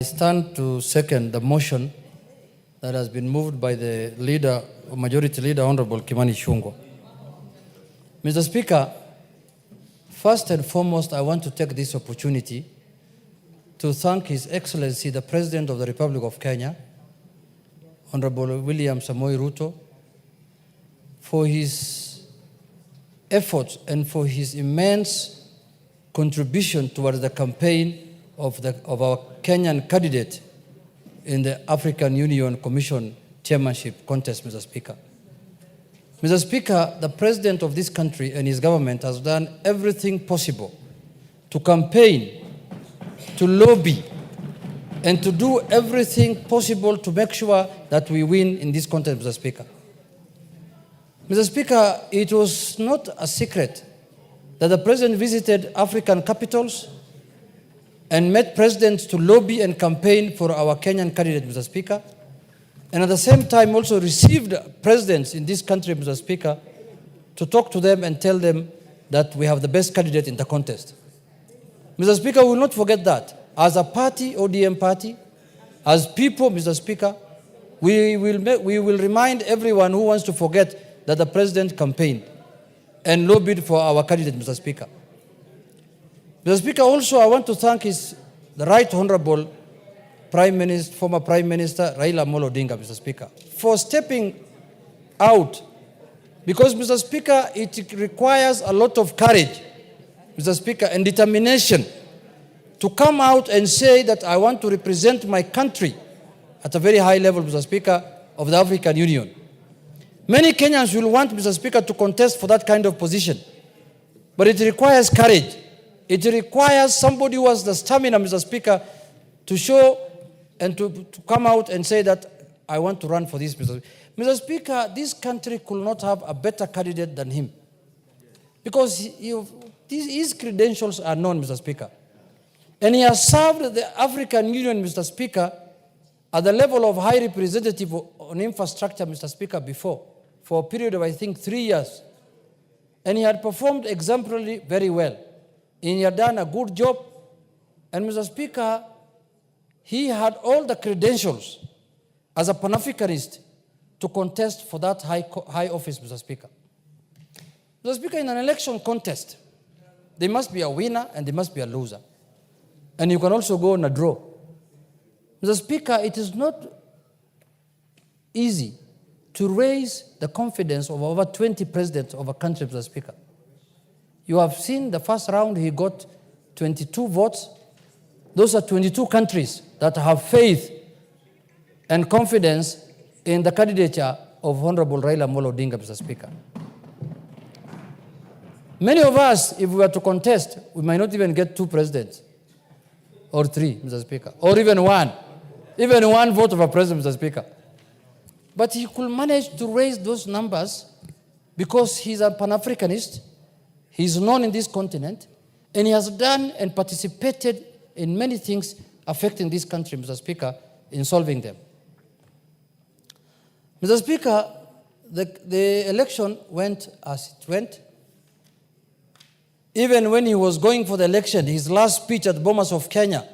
I stand to second the motion that has been moved by the leader, Majority Leader, Honorable Kimani Ichung'wah. Mr. Speaker, first and foremost, I want to take this opportunity to thank His Excellency, the President of the Republic of Kenya, Honorable William Samoei Ruto, for his efforts and for his immense contribution towards the campaign of our Kenyan candidate in the African Union Commission chairmanship contest, Mr. Speaker. Mr. Speaker, the President of this country and his government has done everything possible to campaign, to lobby, and to do everything possible to make sure that we win in this contest, Mr. Speaker. Mr. Speaker, it was not a secret that the President visited African capitals and met presidents to lobby and campaign for our Kenyan candidate, Mr. Speaker, and at the same time also received presidents in this country, Mr. Speaker, to talk to them and tell them that we have the best candidate in the contest. Mr. Speaker, we will not forget that. As a party, ODM party, as people, Mr. Speaker, we will remind everyone who wants to forget that the President campaigned and lobbied for our candidate, Mr. Speaker. Mr. Speaker, also I want to thank the Right Honorable former Prime Minister Raila Odinga, Mr. Speaker, for stepping out, because, Mr. Speaker, it requires a lot of courage, Mr. Speaker, and determination to come out and say that I want to represent my country at a very high level, Mr. Speaker, of the African Union. Many Kenyans will want, Mr. Speaker, to contest for that kind of position, but it requires courage. It requires somebody who has the stamina, Mr. Speaker, to show and to come out and say that I want to run for this, Mr. Speaker. Mr. Speaker, this country could not have a better candidate than him, because his credentials are known, Mr. Speaker. And he has served the African Union, Mr. Speaker, at the level of High Representative on Infrastructure, Mr. Speaker, before, for a period of, I think, 3 years. And he had performed exemplarily very well. And he had done a good job. And, Mr. Speaker, he had all the credentials as a Pan-Africanist to contest for that high office, Mr. Speaker. Mr. Speaker, in an election contest, there must be a winner and there must be a loser. And you can also go on a draw. Mr. Speaker, it is not easy to raise the confidence of over 20 presidents of a country, Mr. Speaker. You have seen the first round, he got 22 votes. Those are 22 countries that have faith and confidence in the candidature of Honorable Raila Odinga, Mr. Speaker. Many of us, if we were to contest, we might not even get 2 presidents or 3, Mr. Speaker, or even one vote of a president, Mr. Speaker. But he could manage to raise those numbers because he's a Pan-Africanist, he's known in this continent, and he has done and participated in many things affecting this country, Mr. Speaker, in solving them. Mr. Speaker, the election went as it went. Even when he was going for the election, his last speech at Bomas of Kenya,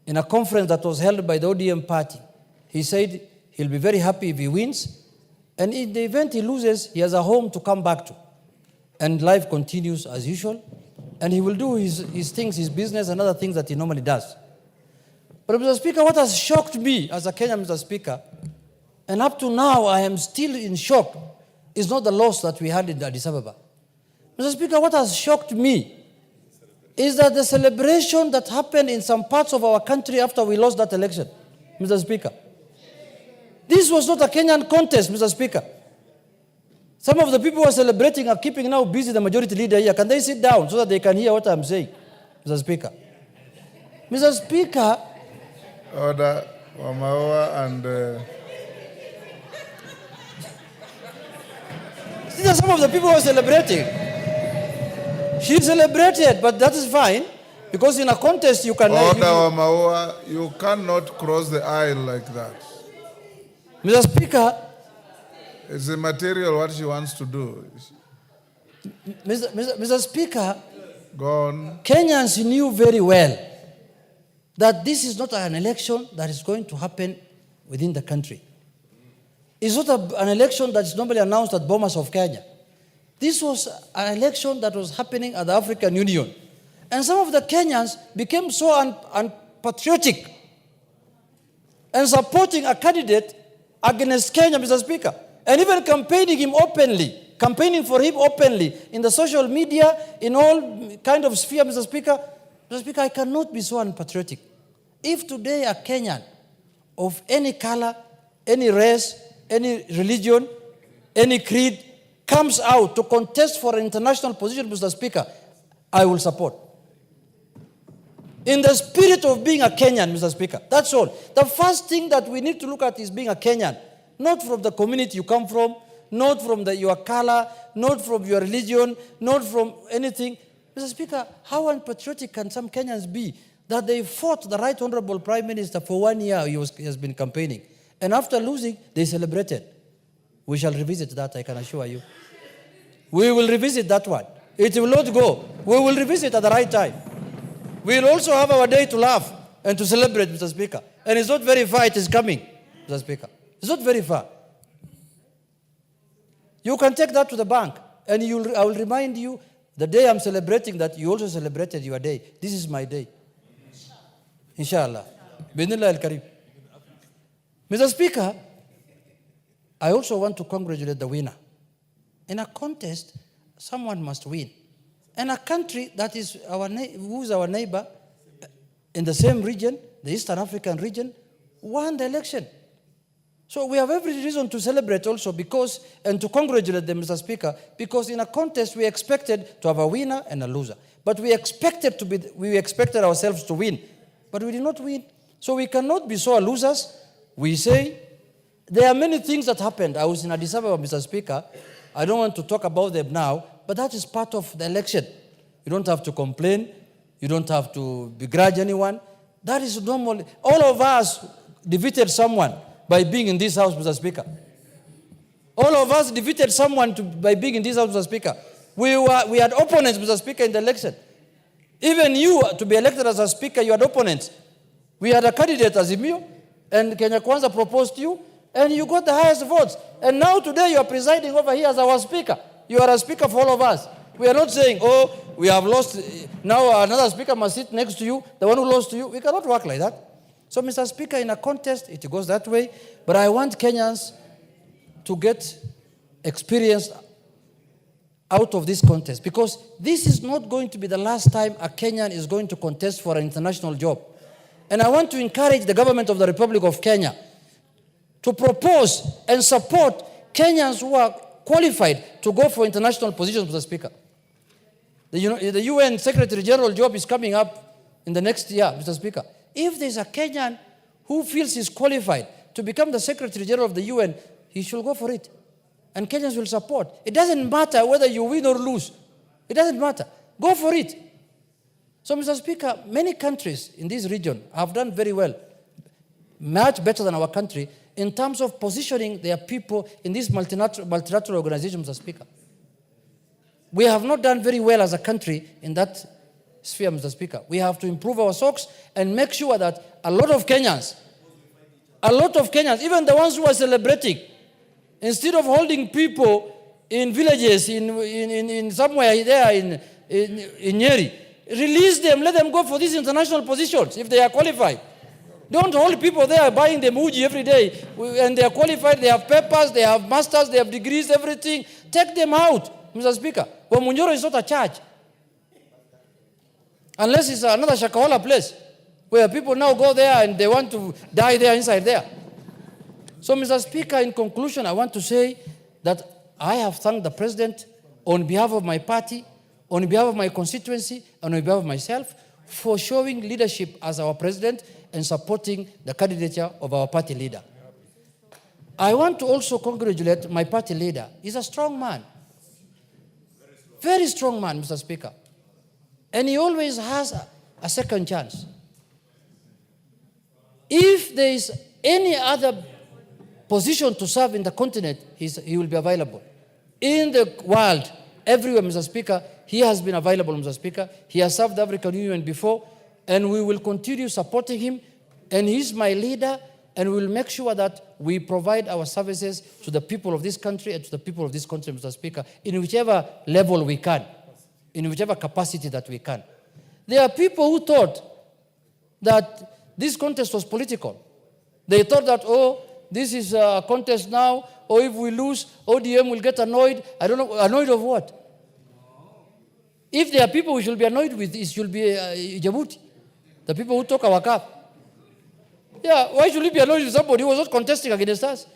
in a conference that was held by the ODM party, he said he'll be very happy if he wins, and in the event he loses, he has a home to come back to. And life continues as usual, and he will do his things, his business, and other things that he normally does. But, Mr. Speaker, what has shocked me as a Kenyan, Mr. Speaker, and up to now I am still in shock, is not the loss that we had in Addis Ababa. Mr. Speaker, what has shocked me is that the celebration that happened in some parts of our country after we lost that election, Mr. Speaker. This was not a Kenyan contest, Mr. Speaker. Some of the people who are celebrating are keeping now busy the majority leader here. Can they sit down so that they can hear what I'm saying, Mr. Speaker? Mr. Speaker. Order, Wamawa and... These are some of the people who are celebrating. She celebrated, but that is fine, because in a contest you can... Order, Wamawa, you cannot cross the aisle like that. Mr. Speaker... It's the material what she wants to do. Mr. Speaker, Go on. Kenyans knew very well that this is not an election that is going to happen within the country. It's not an election that is normally announced at Bomas of Kenya. This was an election that was happening at the African Union. And some of the Kenyans became so unpatriotic and supporting a candidate against Kenya, Mr. Speaker, and even campaigning for him openly in the social media, in all kind of sphere, Mr. Speaker. Mr. Speaker, I cannot be so unpatriotic. If today a Kenyan of any color, any race, any religion, any creed comes out to contest for an international position, Mr. Speaker, I will support. In the spirit of being a Kenyan, Mr. Speaker. That's all. The first thing that we need to look at is being a Kenyan. Not from the community you come from, not from your color, not from your religion, not from anything. Mr. Speaker, how unpatriotic can some Kenyans be that they fought the Right Honorable Prime Minister for 1 year he has been campaigning. And after losing, they celebrated. We shall revisit that, I can assure you. We will revisit that one. It will not go. We will revisit at the right time. We will also have our day to laugh and to celebrate, Mr. Speaker. And it's not very far, it is coming, Mr. Speaker. It's not very far. You can take that to the bank, and I will remind you the day I'm celebrating that you also celebrated your day. This is my day. Inshallah. Bismillah al-Karim. Mr. Speaker, I also want to congratulate the winner. In a contest, someone must win. And a country that is who is our neighbor in the same region, the Eastern African region, won the election. So we have every reason to celebrate also and to congratulate them, Mr. Speaker, because in a contest we expected to have a winner and a loser. But we expected ourselves to win, but we did not win. So we cannot be so losers. We say there are many things that happened. I was in Addis Ababa, Mr. Speaker. I don't want to talk about them now, but that is part of the election. You don't have to complain. You don't have to begrudge anyone. That is normal. All of us defeated someone by being in this house, Mr. Speaker. All of us defeated someone by being in this house, Mr. Speaker. We had opponents, Mr. Speaker, in the election. Even you, to be elected as a speaker, you had opponents. We had a candidate, Azimio, and Kenya Kwanza proposed you, and you got the highest votes. And now today you are presiding over here as our speaker. You are a speaker for all of us. We are not saying, oh, we have lost, now another speaker must sit next to you, the one who lost to you. We cannot work like that. So, Mr. Speaker, in a contest, it goes that way. But I want Kenyans to get experience out of this contest, because this is not going to be the last time a Kenyan is going to contest for an international job. And I want to encourage the government of the Republic of Kenya to propose and support Kenyans who are qualified to go for international positions, Mr. Speaker. The UN Secretary General job is coming up in the next year, Mr. Speaker. If there's a Kenyan who feels he's qualified to become the Secretary General of the UN, he should go for it. And Kenyans will support. It doesn't matter whether you win or lose. It doesn't matter. Go for it. So, Mr. Speaker, many countries in this region have done very well, much better than our country, in terms of positioning their people in this multilateral organization, Mr. Speaker. We have not done very well as a country in that sphere, Mr. Speaker. We have to improve our socks and make sure that a lot of Kenyans, even the ones who are celebrating, instead of holding people in villages, in somewhere there in Nyeri, release them, let them go for these international positions if they are qualified. Don't hold people there buying them uji every day, and they are qualified, they have papers, they have masters, they have degrees, everything. Take them out, Mr. Speaker. Wamunyoro is not a church. Unless it's another Shakahola place, where people now go there and they want to die there inside there. So, Mr. Speaker, in conclusion, I want to say that I have thanked the President on behalf of my party, on behalf of my constituency, and on behalf of myself, for showing leadership as our President and supporting the candidature of our party leader. I want to also congratulate my party leader. He's a strong man. Very strong man, Mr. Speaker. And he always has a second chance. If there is any other position to serve in the continent, he will be available. In the world, everywhere, Mr. Speaker, he has been available, Mr. Speaker. He has served the African Union before. and we will continue supporting him, and he's my leader, and we will make sure that we provide our services to the people of this country and to the people of this country, Mr. Speaker, in whichever level we can, in whichever capacity that we can. There are people who thought that this contest was political. They thought that, oh, this is a contest now, or if we lose, ODM will get annoyed. I don't know, annoyed of what? If there are people we should be annoyed with, it should be Djibouti, the people who talk our cap. Yeah, why should we be annoyed with somebody who was not contesting against us?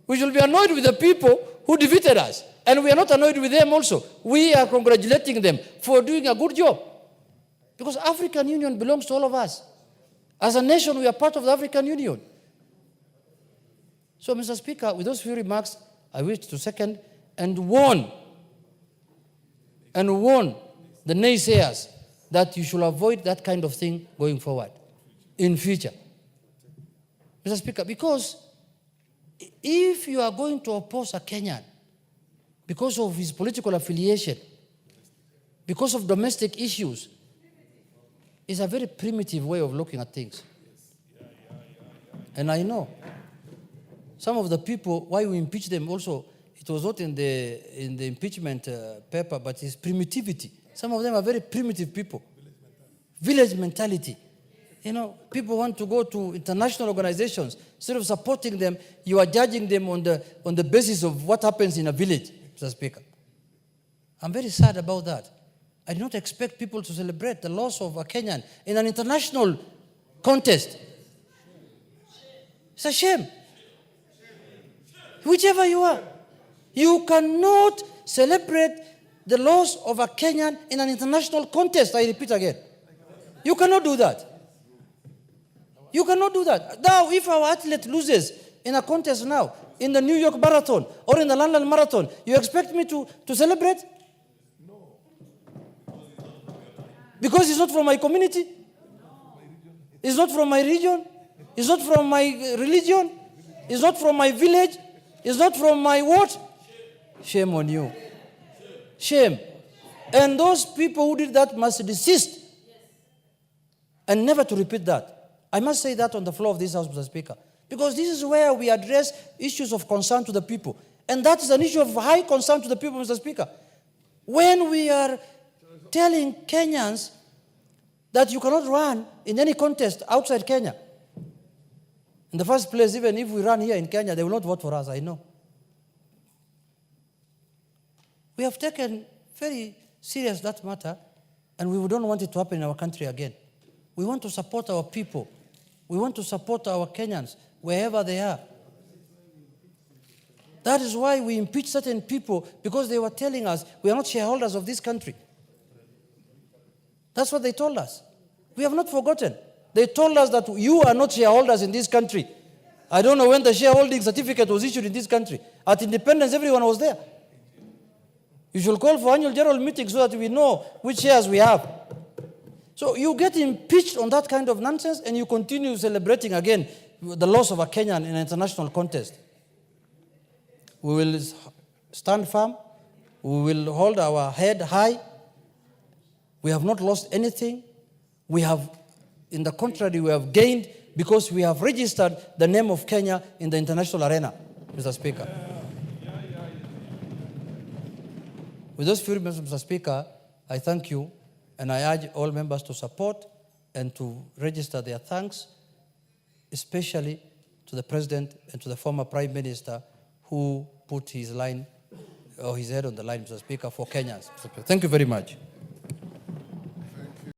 We should be annoyed with the people who defeated us. And we are not annoyed with them also. We are congratulating them for doing a good job. Because African Union belongs to all of us. As a nation, we are part of the African Union. So, Mr. Speaker, with those few remarks, I wish to second and warn the naysayers that you should avoid that kind of thing going forward in future. Mr. Speaker, because if you are going to oppose a Kenyan because of his political affiliation, because of domestic issues, it's a very primitive way of looking at things. And I know some of the people, why we impeach them also, it was not in the impeachment paper, but it's primitivity. Some of them are very primitive people. Village mentality. You know, people want to go to international organizations. Instead of supporting them, you are judging them on the basis of what happens in a village, Mr. Speaker. I'm very sad about that. I do not expect people to celebrate the loss of a Kenyan in an international contest. It's a shame. Whichever you are, you cannot celebrate the loss of a Kenyan in an international contest. I repeat again. You cannot do that. You cannot do that. Now, if our athlete loses in a contest now, in the New York Marathon or in the London Marathon, you expect me to celebrate? No. Because it's not from my community? It's not from my region? It's not from my religion? It's not from my village? It's not from my what? Shame on you. Shame. And those people who did that must desist and never to repeat that. I must say that on the floor of this House, Mr. Speaker, because this is where we address issues of concern to the people. And that is an issue of high concern to the people, Mr. Speaker. When we are telling Kenyans that you cannot run in any contest outside Kenya. In the first place, even if we run here in Kenya, they will not vote for us, I know. We have taken very serious that matter, and we don't want it to happen in our country again. We want to support our people. We want to support our Kenyans wherever they are. That is why we impeach certain people, because they were telling us we are not shareholders of this country. That's what they told us. We have not forgotten. They told us that you are not shareholders in this country. I don't know when the shareholding certificate was issued in this country. At independence, everyone was there. You should call for annual general meeting so that we know which shares we have. So you get impeached on that kind of nonsense, and you continue celebrating again the loss of a Kenyan in an international contest. We will stand firm. We will hold our head high. We have not lost anything. We have, in the contrary, we have gained because we have registered the name of Kenya in the international arena, Mr. Speaker. With those few remarks, Mr. Speaker, I thank you, and I urge all members to support and to register their thanks, especially to the President and to the former Prime Minister who put his line or his head on the line, Mr. Speaker, for Kenyans. Thank you very much.